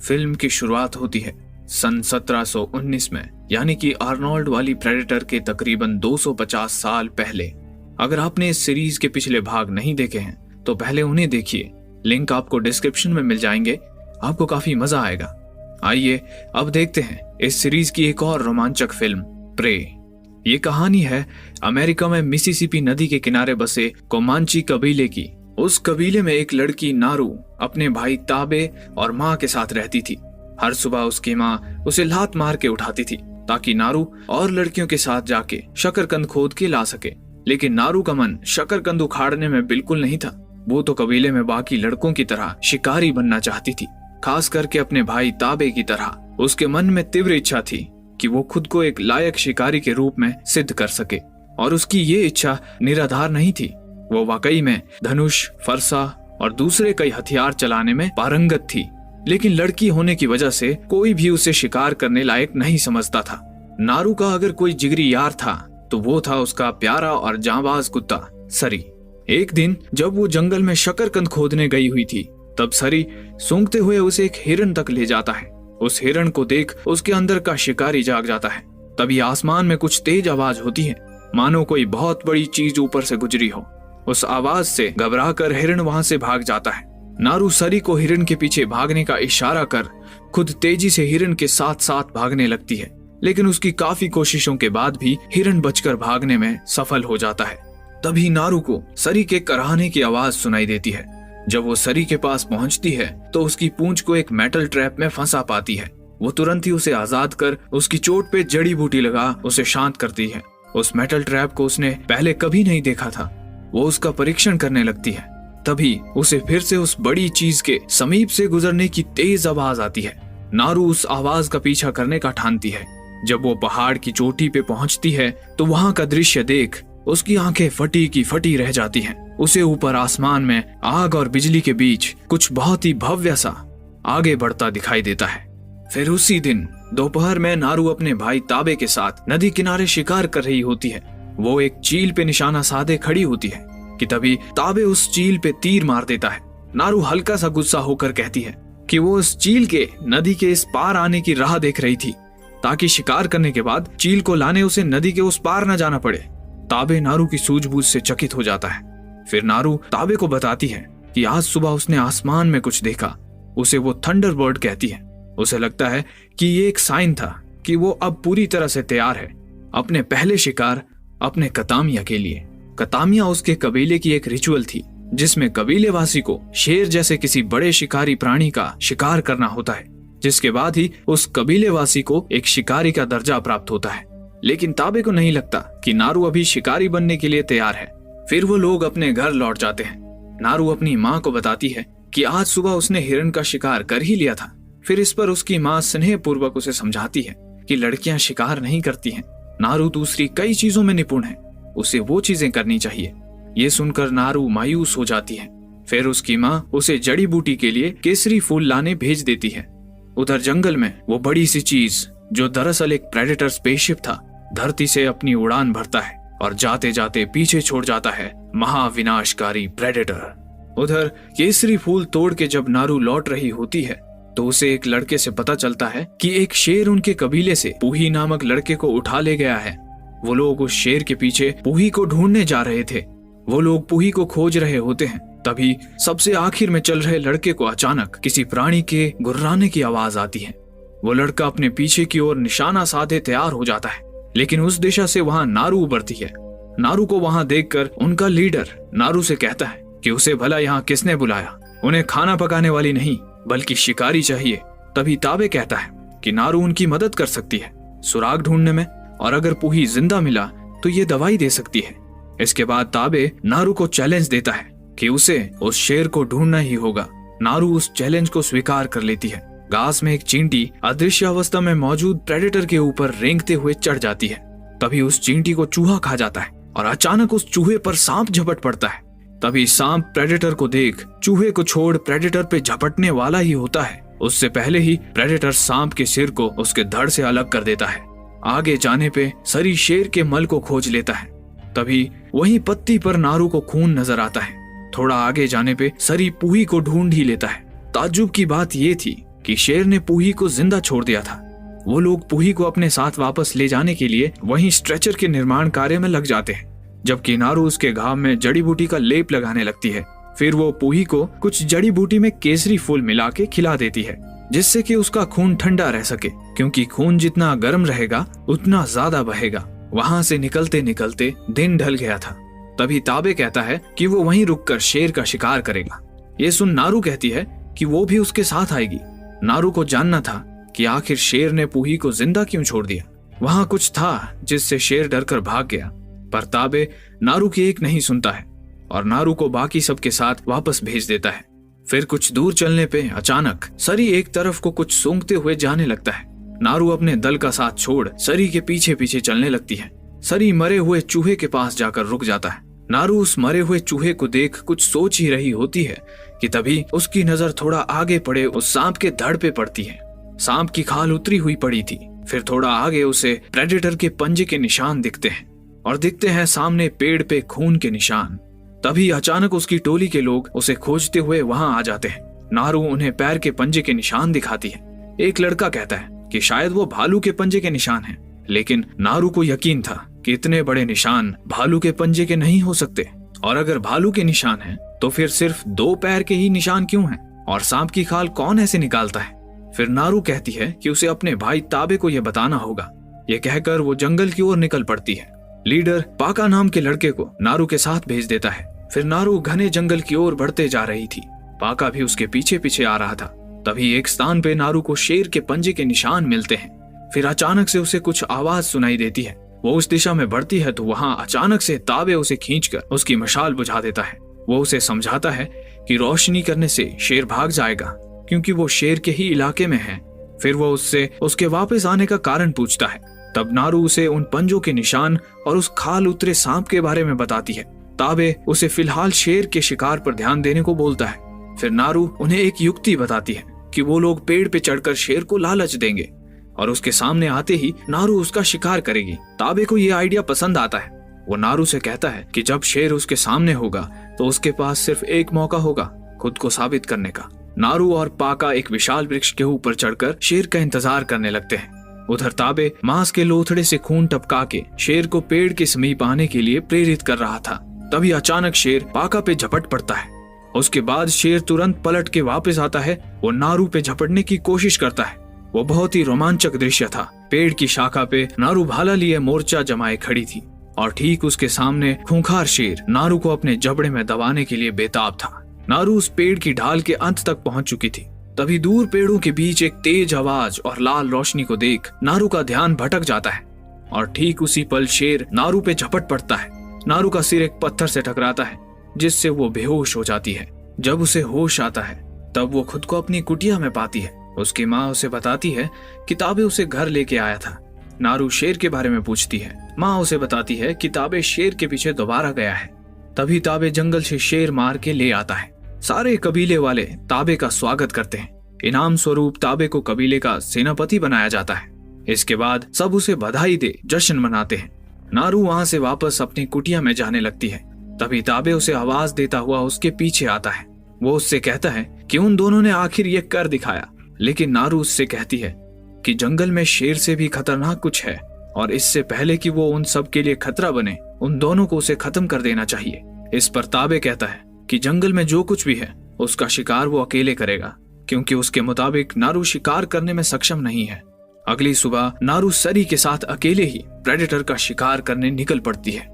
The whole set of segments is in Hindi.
फिल्म की शुरुआत होती है सन 1719 में, यानी कि आर्नोल्ड वाली प्रेडेटर के तकरीबन 250 साल पहले। अगर आपने इस सीरीज के पिछले भाग नहीं देखे हैं तो पहले उन्हें देखिए, लिंक आपको डिस्क्रिप्शन में मिल जाएंगे, आपको काफी मजा आएगा। आइए अब देखते हैं इस सीरीज की एक और रोमांचक फिल्म प्रे। ये कहानी है अमेरिका में मिसिसिपी नदी के किनारे बसे कोमांची कबीले की। उस कबीले में एक लड़की नारू अपने भाई ताबे और माँ के साथ रहती थी। हर सुबह उसकी माँ उसे लात मार के उठाती थी ताकि नारू और लड़कियों के साथ जाके शकरकंद खोद के ला सके। लेकिन नारू का मन शकरकंद उखाड़ने में बिल्कुल नहीं था। वो तो कबीले में बाकी लड़कों की तरह शिकारी बनना चाहती थी, खास करके अपने भाई ताबे की तरह। उसके मन में तीव्र इच्छा थी कि वो खुद को एक लायक शिकारी के रूप में सिद्ध कर सके, और उसकी ये इच्छा निराधार नहीं थी। वो वाकई में धनुष, फरसा और दूसरे कई हथियार चलाने में पारंगत थी। लेकिन लड़की होने की वजह से कोई भी उसे शिकार करने लायक नहीं समझता था। नारू का अगर कोई जिगरी यार था तो वो था उसका प्यारा और जांबाज कुत्ता सरी। एक दिन जब वो जंगल में शकरकंद खोदने गई हुई थी, तब सरी सूंघते हुए उसे एक हिरन तक ले जाता है। उस हिरन को देख उसके अंदर का शिकारी जाग जाता है। तभी आसमान में कुछ तेज आवाज होती है, मानो कोई बहुत बड़ी चीज ऊपर से गुजरी हो। उस आवाज से घबराकर हिरन वहां से भाग जाता है। नारू सरी को हिरन के पीछे भागने का इशारा कर खुद तेजी से हिरन के साथ साथ भागने लगती है। लेकिन उसकी काफी कोशिशों के बाद भी हिरन बचकर भागने में सफल हो जाता है। तभी नारू को सरी के कराहने की आवाज सुनाई देती है। जब वो सरी के पास पहुंचती है तो उसकी पूंछ को एक मेटल ट्रैप में फंसा पाती है। वो तुरंत ही उसे आजाद कर उसकी चोट पे जड़ी बूटी लगा उसे शांत करती है। उस मेटल ट्रैप को उसने पहले कभी नहीं देखा था। वो उसका परीक्षण करने लगती है। तभी उसे फिर से उस बड़ी चीज के समीप से गुजरने की तेज आवाज आती है। नारू उस आवाज का पीछा करने का ठानती है। जब वो पहाड़ की चोटी पे पहुंचती है तो वहां का दृश्य देख उसकी आंखें फटी की फटी रह जाती हैं। उसे ऊपर आसमान में आग और बिजली के बीच कुछ बहुत ही भव्य सा आगे बढ़ता दिखाई देता है। फिर उसी दिन दोपहर में नारू अपने भाई ताबे के साथ नदी किनारे शिकार कर रही होती है। वो एक चील पे निशाना साधे खड़ी होती है कि तभी ताबे उस चील पे तीर मार देता है। नारू हल्का सा गुस्सा होकर कहती है कि वो उस चील के नदी के इस पार आने की राह देख रही थी, ताकि शिकार करने के बाद चील को लाने उसे नदी के उस पार न जाना पड़े। ताबे नारू की सूझबूझ से चकित हो जाता है। फिर नारू ताबे को बताती है कि आज सुबह उसने आसमान में कुछ देखा। उसे वो थंडरबर्ड कहती है। उसे लगता है कि ये एक साइन था कि वो अब पूरी तरह से तैयार है अपने पहले शिकार अपने कतामिया के लिए। कतामिया उसके कबीले की एक रिचुअल थी जिसमें कबीलेवासी को शेर जैसे किसी बड़े शिकारी प्राणी का शिकार करना होता है, जिसके बाद ही उस कबीलेवासी को एक शिकारी का दर्जा प्राप्त होता है। लेकिन ताबे को नहीं लगता कि नारू अभी शिकारी बनने के लिए तैयार है। फिर वो लोग अपने घर लौट जाते हैं। नारू अपनी माँ को बताती है कि आज सुबह उसने हिरन का शिकार कर ही लिया था। फिर इस पर उसकी माँ स्नेह पूर्वक उसे समझाती है कि लड़कियां शिकार नहीं करती हैं। नारू दूसरी कई चीजों में निपुण है, उसे वो चीजें करनी चाहिए। ये सुनकर नारू मायूस हो जाती है। फिर उसकी माँ उसे जड़ी बूटी के लिए केसरी फूल लाने भेज देती है। उधर जंगल में वो बड़ी सी चीज, जो दरअसल एक प्रेडेटर स्पेसशिप था, धरती से अपनी उड़ान भरता है और जाते जाते पीछे छोड़ जाता है महाविनाशकारी प्रेडेटर। उधर केसरी फूल तोड़ के जब नारू लौट रही होती है तो उसे एक लड़के से पता चलता है कि एक शेर उनके कबीले से पूही नामक लड़के को उठा ले गया है। वो लोग उस शेर के पीछे पूही को ढूंढने जा रहे थे। वो लोग पूही को खोज रहे होते हैं। तभी सबसे आखिर में चल रहे लड़के को अचानक किसी प्राणी के गुर्राने की आवाज आती है। वो लड़का अपने पीछे की ओर निशाना साधे तैयार हो जाता है, लेकिन उस दिशा से वहां नारू उभरती है। नारू को वहां देखकर उनका लीडर नारू से कहता है कि उसे भला यहाँ किसने बुलाया, उन्हें खाना पकाने वाली नहीं बल्कि शिकारी चाहिए। तभी ताबे कहता है कि नारू उनकी मदद कर सकती है सुराग ढूंढने में, और अगर पूही जिंदा मिला तो ये दवाई दे सकती है। इसके बाद ताबे नारू को चैलेंज देता है कि उसे उस शेर को ढूंढना ही होगा। नारू उस चैलेंज को स्वीकार कर लेती है। घास में एक चींटी अदृश्य अवस्था में मौजूद प्रेडेटर के ऊपर रेंगते हुए चढ़ जाती है। तभी उस चींटी को चूहा खा जाता है और अचानक उस चूहे पर सांप झपट पड़ता है। तभी सांप प्रेडेटर को देख चूहे को छोड़ प्रेडेटर पे झपटने वाला ही होता है। उससे पहले ही प्रेडेटर सांप के सिर को उसके धड़ से अलग कर देता है। आगे जाने पे सरी शेर के मल को खोज लेता है। तभी वहीं पत्ती पर नारू को खून नजर आता है। थोड़ा आगे जाने पे सरी पूही को ढूंढ ही लेता है। ताज्जुब की बात ये थी कि शेर ने पूही को जिंदा छोड़ दिया था। वो लोग पूही को अपने साथ वापस ले जाने के लिए वहीं स्ट्रेचर के निर्माण कार्य में लग जाते हैं, जबकि नारू उसके घाव में जड़ी बूटी का लेप लगाने लगती है। फिर वो पूही को कुछ जड़ी बूटी में केसरी फूल मिला के खिला देती है, जिससे कि उसका खून ठंडा रह सके, क्योंकि खून जितना गर्म रहेगा उतना ज्यादा बहेगा। वहां से निकलते निकलते दिन ढल गया था। तभी ताबे कहता है कि वो वहीं रुककर शेर का शिकार करेगा। ये सुन नारू कहती है कि वो भी उसके साथ आएगी। नारू को जानना था कि आखिर शेर ने पूही को जिंदा क्यों छोड़ दिया। वहां कुछ था जिससे शेर डरकर भाग गया, पर ताबे नारू की एक नहीं सुनता है और नारू को बाकी सबके साथ वापस भेज देता है। फिर कुछ दूर चलने पे अचानक सरी एक तरफ को कुछ सूंघते हुए जाने लगता है। नारू अपने दल का साथ छोड़ सरी के पीछे पीछे चलने लगती है। सरी मरे हुए चूहे के पास जाकर रुक जाता है। नारू उस मरे हुए चूहे को देख कुछ सोच ही रही होती है कि तभी उसकी नजर थोड़ा आगे पड़े उस सांप के धड़ पे पड़ती है। सांप की खाल उतरी हुई पड़ी थी। फिर थोड़ा आगे उसे प्रेडेटर के पंजे के निशान दिखते हैं और दिखते हैं सामने पेड़ पे खून के निशान। तभी अचानक उसकी टोली के लोग उसे खोजते हुए वहां आ जाते हैं। नारू उन्हें पैर के पंजे के निशान दिखाती है। एक लड़का कहता है कि शायद वो भालू के पंजे के निशान हैं, लेकिन नारू को यकीन था कि इतने बड़े निशान भालू के पंजे के नहीं हो सकते, और अगर भालू के निशान हैं तो फिर सिर्फ 2 पैर के ही निशान क्यों हैं, और सांप की खाल कौन ऐसे निकालता है। फिर नारू कहती है कि उसे अपने भाई ताबे को यह बताना होगा। यह कहकर वो जंगल की ओर निकल पड़ती है। लीडर पाका नाम के लड़के को नारू के साथ भेज देता है। फिर नारू घने जंगल की ओर बढ़ते जा रही थी। पाका भी उसके पीछे पीछे आ रहा था। तभी एक स्थान पे नारू को शेर के पंजे के निशान मिलते हैं। फिर अचानक से उसे कुछ आवाज सुनाई देती है। वो उस दिशा में बढ़ती है तो वहां अचानक से ताबे उसे खींचकर उसकी मशाल बुझा देता है। वो उसे समझाता है कि रोशनी करने से शेर भाग जाएगा, क्योंकि वो शेर के ही इलाके में है। फिर वो उससे उसके वापस आने का कारण पूछता है। तब नारू उसे उन पंजों के निशान और उस खाल उतरे सांप के बारे में बताती है। ताबे उसे फिलहाल शेर के शिकार पर ध्यान देने को बोलता है। फिर नारू उन्हें एक युक्ति बताती है कि वो लोग पेड़ पे चढ़कर शेर को लालच देंगे और उसके सामने आते ही नारू उसका शिकार करेगी। ताबे को ये आइडिया पसंद आता है। वो नारू से कहता है कि जब शेर उसके सामने होगा तो उसके पास सिर्फ एक मौका होगा खुद को साबित करने का। नारू और पाका एक विशाल वृक्ष के ऊपर चढ़कर शेर का इंतजार करने लगते हैं। उधर ताबे मांस के लोथड़े से खून टपका के शेर को पेड़ के समीप आने के लिए प्रेरित कर रहा था। तभी अचानक शेर पाका पे झपट पड़ता है। उसके बाद शेर तुरंत पलट के वापस आता है। वो नारू पे झपटने की कोशिश करता है। वो बहुत ही रोमांचक दृश्य था। पेड़ की शाखा पे नारू भाला लिए मोर्चा जमाए खड़ी थी और ठीक उसके सामने खूंखार शेर नारू को अपने जबड़े में दबाने के लिए बेताब था। नारू उस पेड़ की ढाल के अंत तक पहुंच चुकी थी। तभी दूर पेड़ों के बीच एक तेज आवाज और लाल रोशनी को देख नारू का ध्यान भटक जाता है और ठीक उसी पल शेर नारू पे झपट पड़ता है। नारू का सिर एक पत्थर से टकराता है, जिससे वो बेहोश हो जाती है। जब उसे होश आता है तब वो खुद को अपनी कुटिया में पाती है। उसकी माँ उसे बताती है कि ताबे उसे घर लेके आया था। नारू शेर के बारे में पूछती है। माँ उसे बताती है कि ताबे शेर के पीछे दोबारा गया है। तभी ताबे जंगल से शेर मार के ले आता है। सारे कबीले वाले ताबे का स्वागत करते हैं। इनाम स्वरूप ताबे को कबीले का सेनापति बनाया जाता है। इसके बाद सब उसे बधाई दे जश्न मनाते हैं। नारू वहां से वापस अपनी कुटिया में जाने लगती है। तभी ताबे उसे आवाज देता हुआ उसके पीछे आता है। वो उससे कहता है कि उन दोनों ने आखिर ये कर दिखाया, लेकिन नारू उससे कहती है कि जंगल में शेर से भी खतरनाक कुछ है और इससे पहले कि वो उन सब के लिए खतरा बने, उन दोनों को उसे खत्म कर देना चाहिए। इस पर ताबे कहता है कि जंगल में जो कुछ भी है उसका शिकार वो अकेले करेगा, क्योंकि उसके मुताबिक नारू शिकार करने में सक्षम नहीं है। अगली सुबह नारू सरी के साथ अकेले ही प्रेडेटर का शिकार करने निकल पड़ती है।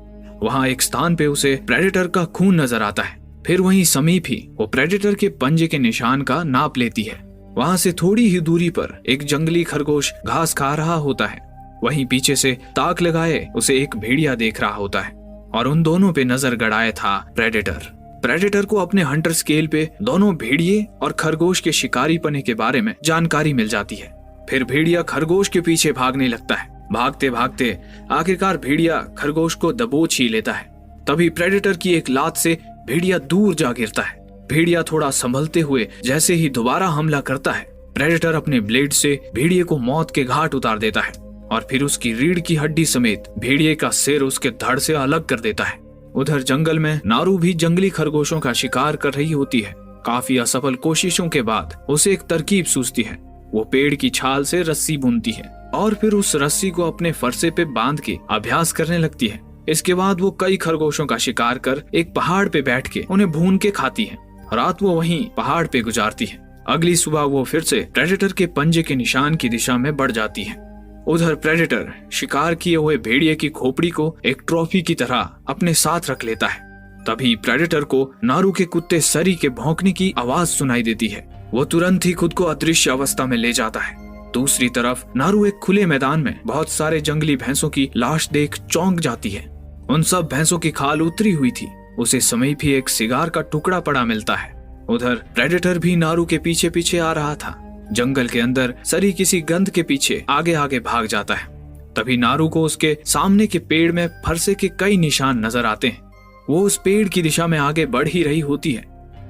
वहां एक स्थान पे उसे प्रेडेटर का खून नजर आता है। फिर वहीं समीप ही वो प्रेडेटर के पंजे के निशान का नाप लेती है। वहां से थोड़ी ही दूरी पर एक जंगली खरगोश घास खा रहा होता है। वहीं पीछे से ताक लगाए उसे एक भेड़िया देख रहा होता है और उन दोनों पे नजर गड़ाए था प्रेडेटर। प्रेडेटर को अपने हंटर स्केल पे दोनों भेड़िए और खरगोश के शिकारी पने के बारे में जानकारी मिल जाती है। फिर भेड़िया खरगोश के पीछे भागने लगता है। भागते भागते आखिरकार भेड़िया खरगोश को दबोच ही लेता है। तभी प्रेडेटर की एक लात से भेड़िया दूर जा गिरता है। भेड़िया थोड़ा संभलते हुए जैसे ही दोबारा हमला करता है, प्रेडेटर अपने ब्लेड से भेड़िए को मौत के घाट उतार देता है और फिर उसकी रीढ़ की हड्डी समेत भेड़िए का सिर उसके धड़ से अलग कर देता है। उधर जंगल में नारू भी जंगली खरगोशों का शिकार कर रही होती है। काफी असफल कोशिशों के बाद उसे एक तरकीब सूझती है। वो पेड़ की छाल से रस्सी बुनती है और फिर उस रस्सी को अपने फरसे पे बांध के अभ्यास करने लगती है। इसके बाद वो कई खरगोशों का शिकार कर एक पहाड़ पे बैठ के उन्हें भून के खाती है। रात वो वहीं पहाड़ पे गुजारती है। अगली सुबह वो फिर से प्रेडेटर के पंजे के निशान की दिशा में बढ़ जाती है। उधर प्रेडेटर शिकार किए हुए भेड़िए की खोपड़ी को एक ट्रॉफी की तरह अपने साथ रख लेता है। तभी प्रेडेटर को नारू के कुत्ते सरी के भौंकने की आवाज सुनाई देती है। वो तुरंत ही खुद को अदृश्य अवस्था में ले जाता है। दूसरी तरफ नारू एक खुले मैदान में बहुत सारे जंगली भैंसों की लाश देख चौंक जाती है। उन सब भैंसों की खाल उतरी हुई थी। उसे समीप ही एक सिगार का टुकड़ा पड़ा मिलता है। उधर प्रेडेटर भी नारू के पीछे पीछे आ रहा था। जंगल के अंदर सरी किसी गंध के पीछे आगे आगे भाग जाता है। तभी नारू को उसके सामने के पेड़ में फरसे के कई निशान नजर आते हैं। वो उस पेड़ की दिशा में आगे बढ़ ही रही होती है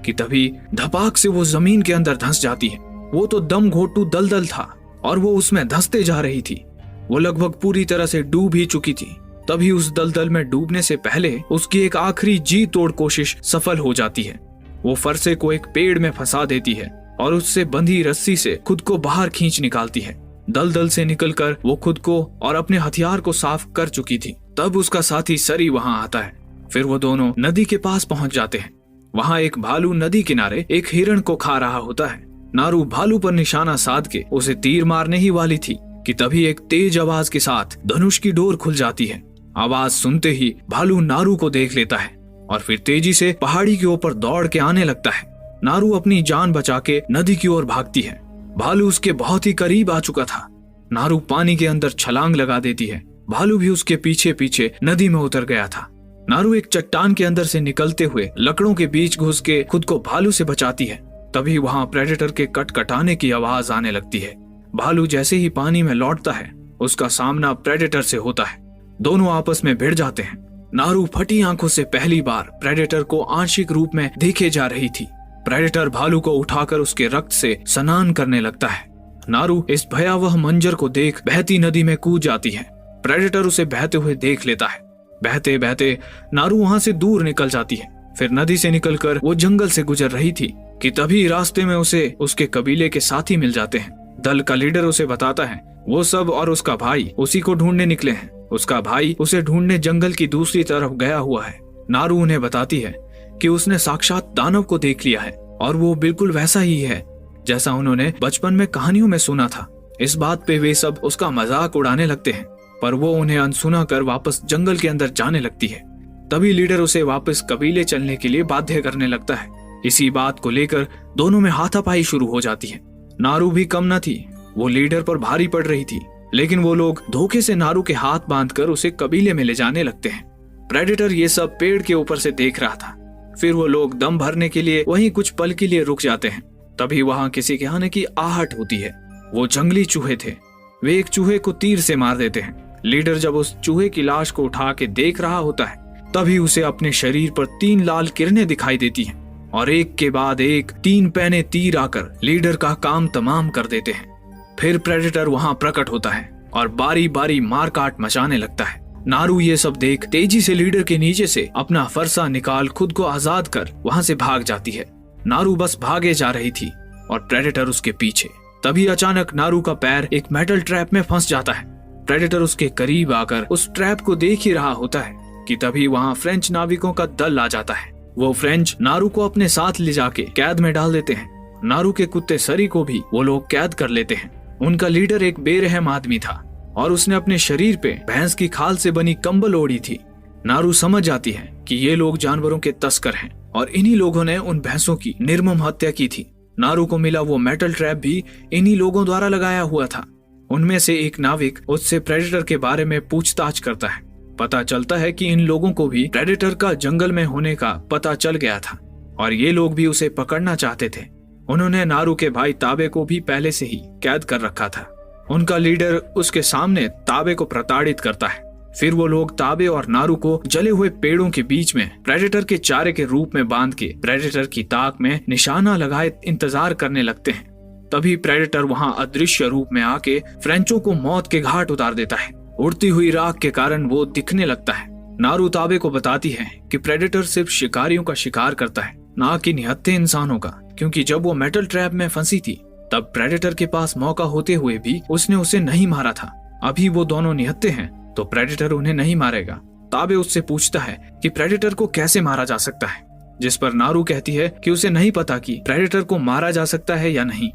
कि तभी धपाक से वो जमीन के अंदर धंस जाती है। वो तो दम घोटू दलदल था और वो उसमें धंसते जा रही थी। वो लगभग पूरी तरह से डूब ही चुकी थी। तभी उस दलदल में डूबने से पहले उसकी एक आखिरी जी तोड़ कोशिश सफल हो जाती है। वो फरसे को एक पेड़ में फंसा देती है और उससे बंधी रस्सी से खुद को बाहर खींच निकालती है। दलदल से निकलकर वो खुद को और अपने हथियार को साफ कर चुकी थी। तब उसका साथी सरी वहां आता है। फिर वो दोनों नदी के पास पहुंच जाते हैं। वहां एक भालू नदी किनारे एक हिरण को खा रहा होता है। नारू भालू पर निशाना साध के उसे तीर मारने ही वाली थी कि तभी एक तेज आवाज के साथ धनुष की डोर खुल जाती है। आवाज सुनते ही भालू नारू को देख लेता है और फिर तेजी से पहाड़ी के ऊपर दौड़ के आने लगता है। नारू अपनी जान बचा के नदी की ओर भागती है। भालू उसके बहुत ही करीब आ चुका था। नारू पानी के अंदर छलांग लगा देती है। भालू भी उसके पीछे पीछे नदी में उतर गया था। नारू एक चट्टान के अंदर से निकलते हुए लकड़ों के बीच घुस के खुद को भालू से बचाती है। तभी वहां प्रेडेटर के कटकटाने की आवाज आने लगती है। भालू जैसे ही पानी में लौटता है उसका सामना प्रेडेटर से होता है। दोनों आपस में भिड़ जाते हैं। नारू फटी आंखों से पहली बार प्रेडेटर को आंशिक रूप में देखे जा रही थी। प्रेडेटर भालू को उठाकर उसके रक्त से स्नान करने लगता है। नारू इस भयावह मंजर को देख बहती नदी में कूद जाती है। प्रेडेटर उसे बहते हुए देख लेता है। बहते बहते नारू वहां से दूर निकल जाती है। फिर नदी से निकलकर वो जंगल से गुजर रही थी कि तभी रास्ते में उसे उसके कबीले के साथी मिल जाते हैं। दल का लीडर उसे बताता है वो सब और उसका भाई उसी को ढूंढने निकले हैं। उसका भाई उसे ढूंढने जंगल की दूसरी तरफ गया हुआ है। नारू उन्हें बताती है कि उसने साक्षात दानव को देख लिया है और वो बिल्कुल वैसा ही है जैसा उन्होंने बचपन में कहानियों में सुना था। इस बात पे वे सब उसका मजाक उड़ाने लगते हैं, पर वो उन्हें अनसुना कर वापस जंगल के अंदर जाने लगती है। तभी लीडर उसे वापस कबीले चलने के लिए बाध्य करने लगता है। इसी बात को लेकर दोनों में हाथापाई शुरू हो जाती है। नारू भी कम न थी, वो लीडर पर भारी पड़ रही थी, लेकिन वो लोग धोखे से नारू के हाथ बांधकर उसे कबीले में ले जाने लगते हैं। प्रेडेटर ये सब पेड़ के ऊपर से देख रहा था। फिर वो लोग दम भरने के लिए वहीं कुछ पल के लिए रुक जाते हैं। तभी वहां किसी के आने की आहट होती है। वो जंगली चूहे थे। वे एक चूहे को तीर से मार देते हैं। लीडर जब उस चूहे की लाश को उठा के देख रहा होता है तभी उसे अपने शरीर पर 3 लाल किरणें दिखाई देती हैं और एक के बाद एक 3 पैने तीर आकर लीडर का काम तमाम कर देते हैं। फिर प्रेडेटर वहां प्रकट होता है और बारी बारी मार काट मचाने लगता है। नारू ये सब देख तेजी से लीडर के नीचे से अपना फरसा निकाल खुद को आजाद कर वहां से भाग जाती है। नारू बस भागे जा रही थी और प्रेडेटर उसके पीछे। तभी अचानक नारू का पैर एक मेटल ट्रैप में फंस जाता है। प्रेडेटर उसके करीब आकर उस ट्रैप को देख ही रहा होता है कि तभी वहां फ्रेंच नाविकों का दल आ जाता है। वो फ्रेंच नारू को अपने साथ ले जाके कैद में डाल देते हैं। नारू के कुत्ते सरी को भी वो लोग कैद कर लेते हैं। उनका लीडर एक बेरहम आदमी था और उसने अपने शरीर पे भैंस की खाल से बनी कंबल ओढ़ी थी। नारू समझ जाती है कि ये लोग जानवरों के तस्कर हैं और इन्हीं लोगों ने उन भैंसों की निर्मम हत्या की थी। नारू को मिला वो मेटल ट्रैप भी इन्हीं लोगों द्वारा लगाया हुआ था। उनमें से एक नाविक उससे प्रेडेटर के बारे में पूछताछ करता है। पता चलता है कि इन लोगों को भी प्रेडेटर का जंगल में होने का पता चल गया था और ये लोग भी उसे पकड़ना चाहते थे। उन्होंने नारू के भाई ताबे को भी पहले से ही कैद कर रखा था। उनका लीडर उसके सामने ताबे को प्रताड़ित करता है। फिर वो लोग ताबे और नारू को जले हुए पेड़ों के बीच में प्रेडेटर के चारे के रूप में बांध के प्रेडेटर की ताक में निशाना लगाए इंतजार करने लगते हैं। तभी प्रेडेटर वहां अदृश्य रूप में आके फ्रेंचों को मौत के घाट उतार देता है। उड़ती हुई राख के कारण वो दिखने लगता है। नारू ताबे को बताती है कि प्रेडेटर सिर्फ शिकारियों का शिकार करता है, ना कि निहत्थे इंसानों का, क्योंकि जब वो मेटल ट्रैप में फंसी थी तब प्रेडेटर के पास मौका होते हुए भी उसने उसे नहीं मारा था। अभी वो दोनों निहत्थे हैं तो प्रेडेटर उन्हें नहीं मारेगा। ताबे उससे पूछता है कि प्रेडेटर को कैसे मारा जा सकता है, जिस पर नारू कहती है कि उसे नहीं पता कि प्रेडेटर को मारा जा सकता है या नहीं।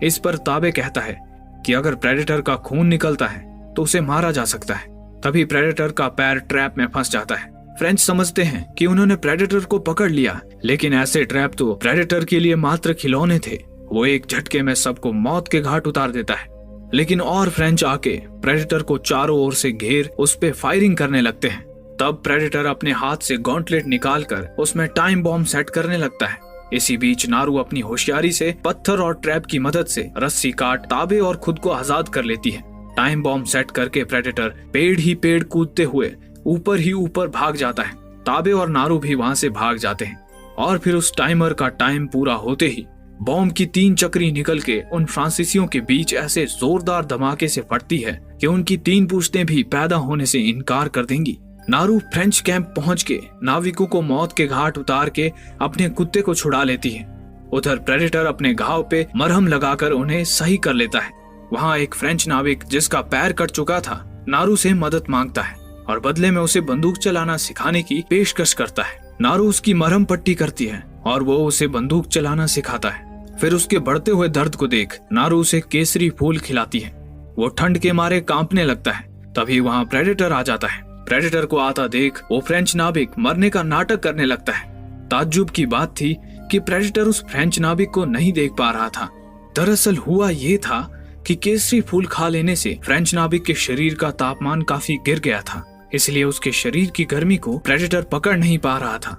इस पर ताबे कहता है कि अगर प्रेडेटर का खून निकलता है तो उसे मारा जा सकता है। तभी प्रेडेटर का पैर ट्रैप में फंस जाता है। फ्रेंच समझते हैं कि उन्होंने प्रेडेटर को पकड़ लिया, लेकिन ऐसे ट्रैप तो प्रेडेटर के लिए मात्र खिलौने थे। वो एक झटके में सबको मौत के घाट उतार देता है। लेकिन और फ्रेंच आके प्रेडेटर को चारों ओर से घेर उस पे फायरिंग करने लगते हैं। तब प्रेडेटर अपने हाथ से गॉन्टलेट निकालकर उसमें टाइम बॉम्ब सेट करने लगता है। इसी बीच नारू अपनी होशियारी से पत्थर और ट्रैप की मदद से रस्सी काट ताबे और खुद को आजाद कर लेती है। टाइम बॉम्ब सेट करके प्रेडेटर पेड़ ही पेड़ कूदते हुए ऊपर ही ऊपर भाग जाता है। ताबे और नारू भी वहां से भाग जाते हैं और फिर उस टाइमर का टाइम पूरा होते ही बॉम्ब की 3 चक्री निकल के उन फ्रांसीसियों के बीच ऐसे जोरदार धमाके से फटती है कि उनकी 3 पूछतें भी पैदा होने से इनकार कर देंगी। नारू फ्रेंच कैंप पहुंच के नाविकों को मौत के घाट उतार के अपने कुत्ते को छुड़ा लेती है। उधर प्रेडेटर अपने घाव पे मरहम लगाकर उन्हें सही कर लेता है। वहाँ एक फ्रेंच नाविक जिसका पैर कट चुका था नारू से मदद मांगता है और बदले में उसे बंदूक चलाना सिखाने की पेशकश करता है। नारू उसकी मरहम पट्टी करती है और वो उसे बंदूक चलाना सिखाता है। फिर उसके बढ़ते हुए दर्द को देख नारू उसे केसरी फूल खिलाती है। वो ठंड के मारे कांपने लगता है। तभी वहाँ प्रेडेटर आ जाता है। प्रेडेटर को आता देख वो फ्रेंच नाविक मरने का नाटक करने लगता है। ताज्जुब की बात थी कि प्रेडेटर उस फ्रेंच नाविक को नहीं देख पा रहा था। दरअसल हुआ ये था कि केसरी फूल खा लेने से फ्रेंच नाविक के शरीर का तापमान काफी गिर गया था, इसलिए उसके शरीर की गर्मी को प्रेडेटर पकड़ नहीं पा रहा था।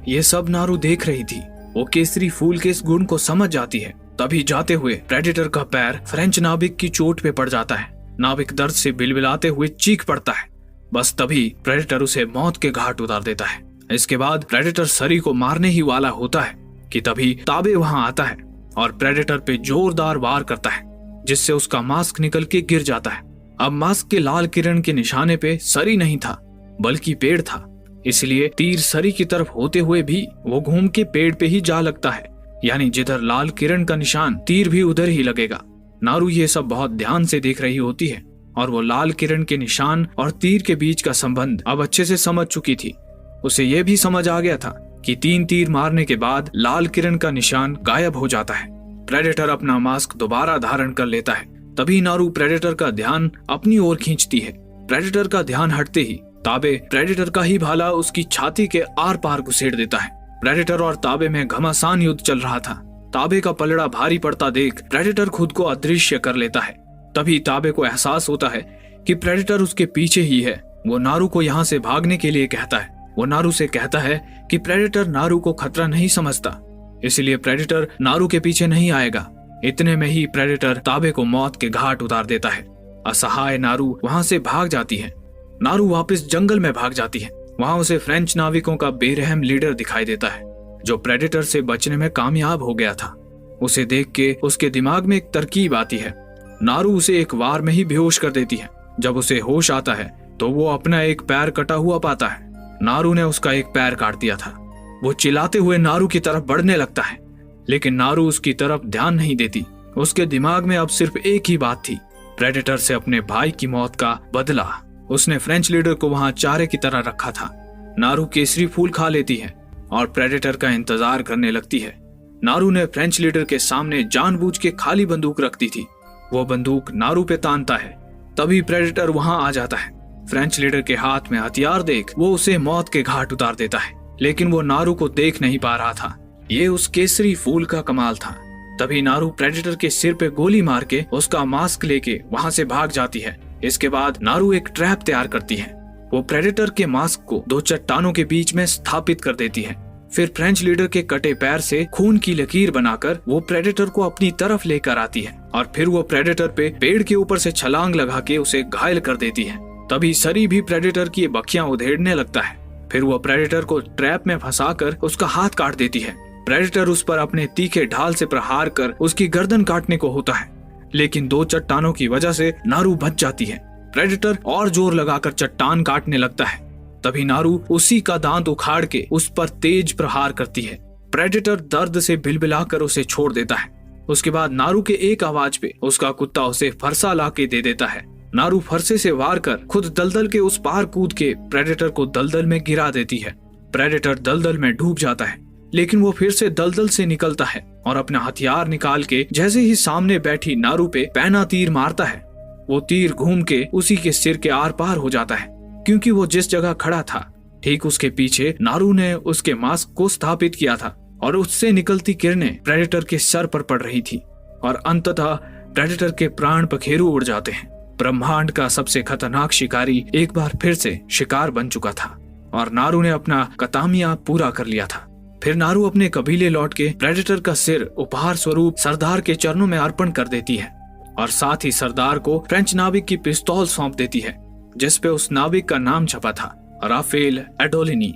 ये सब नारू देख रही थी। वो केसरी फूल के इस गुण को समझ जाती है। तभी जाते हुए प्रेडेटर का पैर फ्रेंच नाविक की चोट पे पड़ जाता है। नाविक दर्द से बिलबिलाते हुए चीख पड़ता है। बस तभी प्रेडेटर उसे मौत के घाट उतार देता है। इसके बाद प्रेडेटर सरी को मारने ही वाला होता है कि तभी ताबे वहां आता है और प्रेडेटर पे जोरदार वार करता है, जिससे उसका मास्क निकल के गिर जाता है। अब मास्क के लाल किरण के निशाने पे सरी नहीं था बल्कि पेड़ था, इसलिए तीर सरी की तरफ होते हुए भी वो घूम के पेड़ पे ही जा लगता है। यानी जिधर लाल किरण का निशान तीर भी उधर ही लगेगा। नारू ये सब बहुत ध्यान से देख रही होती है और वो लाल किरण के निशान और तीर के बीच का संबंध अब अच्छे से समझ चुकी थी। उसे ये भी समझ आ गया था कि 3 तीर मारने के बाद लाल किरण का निशान गायब हो जाता है। प्रेडेटर अपना मास्क दोबारा धारण कर लेता है। तभी नारू प्रेडेटर का ध्यान अपनी ओर खींचती है। प्रेडेटर का ध्यान हटते ही ताबे प्रेडेटर का ही भाला उसकी छाती के आर पार घुसेड़ देता है। प्रेडेटर और ताबे में घमासान युद्ध चल रहा था। ताबे का पलड़ा भारी पड़ता देख प्रेडेटर खुद को अदृश्य कर लेता है। तभी ताबे को एहसास होता है कि प्रेडेटर उसके पीछे ही है। वो नारू को यहाँ से भागने के लिए कहता है। वो नारू से कहता है कि प्रेडेटर नारू को खतरा नहीं समझता, इसलिए प्रेडेटर नारू के पीछे नहीं आएगा। इतने में ही प्रेडेटर ताबे को मौत के घाट उतार देता है। असहाय नारू वहां से भाग जाती है। नारू वापस जंगल में भाग जाती है। वहां उसे फ्रेंच नाविकों का बेरहम लीडर दिखाई देता है, जो प्रेडेटर से बचने में कामयाब हो गया था। उसे देख के उसके दिमाग में एक तरकीब आती है। नारू उसे एक वार में ही बेहोश कर देती है। जब उसे होश आता है तो वो अपना एक पैर कटा हुआ पाता है। नारू ने उसका एक पैर काट दिया था। वो चिल्लाते हुए नारू की तरफ बढ़ने लगता है, लेकिन नारू उसकी तरफ ध्यान नहीं देती। उसके दिमाग में अब सिर्फ एक ही बात थी, प्रेडेटर से अपने भाई की मौत का बदला। उसने फ्रेंच लीडर को वहां चारे की तरह रखा था। नारू केसरी फूल खा लेती है और प्रेडेटर का इंतजार करने लगती है। नारू ने फ्रेंच लीडर के सामने जानबूझ के खाली बंदूक रखती थी। वो बंदूक नारू पे तानता है। तभी प्रेडेटर वहां आ जाता है। फ्रेंच लीडर के हाथ में हथियार देख वो उसे मौत के घाट उतार देता है, लेकिन वो नारू को देख नहीं पा रहा था। ये उस केसरी फूल का कमाल था। तभी नारू प्रेडेटर के सिर पे गोली मार के उसका मास्क लेके वहां से भाग जाती है। इसके बाद नारू एक ट्रैप तैयार करती है। वो प्रेडेटर के मास्क को 2 चट्टानों के बीच में स्थापित कर देती है। फिर फ्रेंच लीडर के कटे पैर से खून की लकीर बनाकर वो प्रेडेटर को अपनी तरफ लेकर आती है और फिर वो प्रेडेटर पे पेड़ के ऊपर से छलांग लगा के उसे घायल कर देती है। तभी सरी भी प्रेडेटर की बखियां उधेड़ने लगता है। फिर वो प्रेडेटर को ट्रैप में फंसाकर उसका हाथ काट देती है। प्रेडेटर उस पर अपने तीखे ढाल से प्रहार कर उसकी गर्दन काटने को होता है, लेकिन 2 चट्टानों की वजह से नारू बच जाती है। प्रेडेटर और जोर लगाकर चट्टान काटने लगता है। तभी नारू उसी का दांत उखाड़ के उस पर तेज प्रहार करती है। प्रेडेटर दर्द से बिलबिलाकर उसे छोड़ देता है। उसके बाद नारू के एक आवाज पे उसका कुत्ता उसे फरसा ला के दे देता है। नारू फरसे से वार कर खुद दलदल के उस पार कूद के प्रेडेटर को दलदल में गिरा देती है। प्रेडेटर दलदल में डूब जाता है, लेकिन वो फिर से दलदल से निकलता है और अपना हथियार निकाल के जैसे ही सामने बैठी नारू पे पैना तीर मारता है, वो तीर घूम के उसी के सिर के आर पार हो जाता है, क्योंकि वो जिस जगह खड़ा था ठीक उसके पीछे नारू ने उसके मास्क को स्थापित किया था और उससे निकलती किरणें प्रेडेटर के सर पर पड़ रही थी और अंततः प्रेडेटर के प्राण पखेरु उड़ जाते हैं। ब्रह्मांड का सबसे खतरनाक शिकारी एक बार फिर से शिकार बन चुका था और नारू ने अपना कतामिया पूरा कर लिया था। फिर नारू अपने कबीले लौट के प्रेडेटर का सिर उपहार स्वरूप सरदार के चरणों में अर्पण कर देती है और साथ ही सरदार को फ्रेंच नाविक की पिस्तौल सौंप देती है, जिसपे उस नाविक का नाम छपा था राफेल एडोलिनी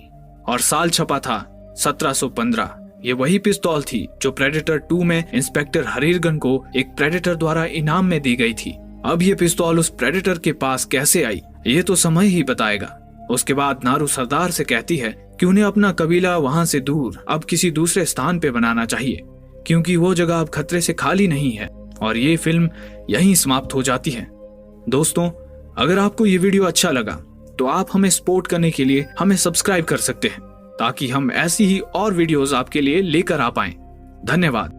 और साल छपा था 1715। ये वही पिस्तौल थी जो प्रेडेटर 2 में इंस्पेक्टर हरीरगन को एक प्रेडेटर द्वारा इनाम में दी गई थी। अब ये पिस्तौल उस प्रेडेटर के पास कैसे आई, ये तो समय ही बताएगा। उसके बाद नारू सरदार से कहती है कि उन्हें अपना कबीला वहां से दूर अब किसी दूसरे स्थान पे बनाना चाहिए, क्योंकि वो जगह अब खतरे से खाली नहीं है। और ये फिल्म यहीं समाप्त हो जाती है। दोस्तों, अगर आपको ये वीडियो अच्छा लगा तो आप हमें सपोर्ट करने के लिए हमें सब्सक्राइब कर सकते हैं, ताकि हम ऐसी ही और वीडियोस आपके लिए लेकर आ पाएं। धन्यवाद।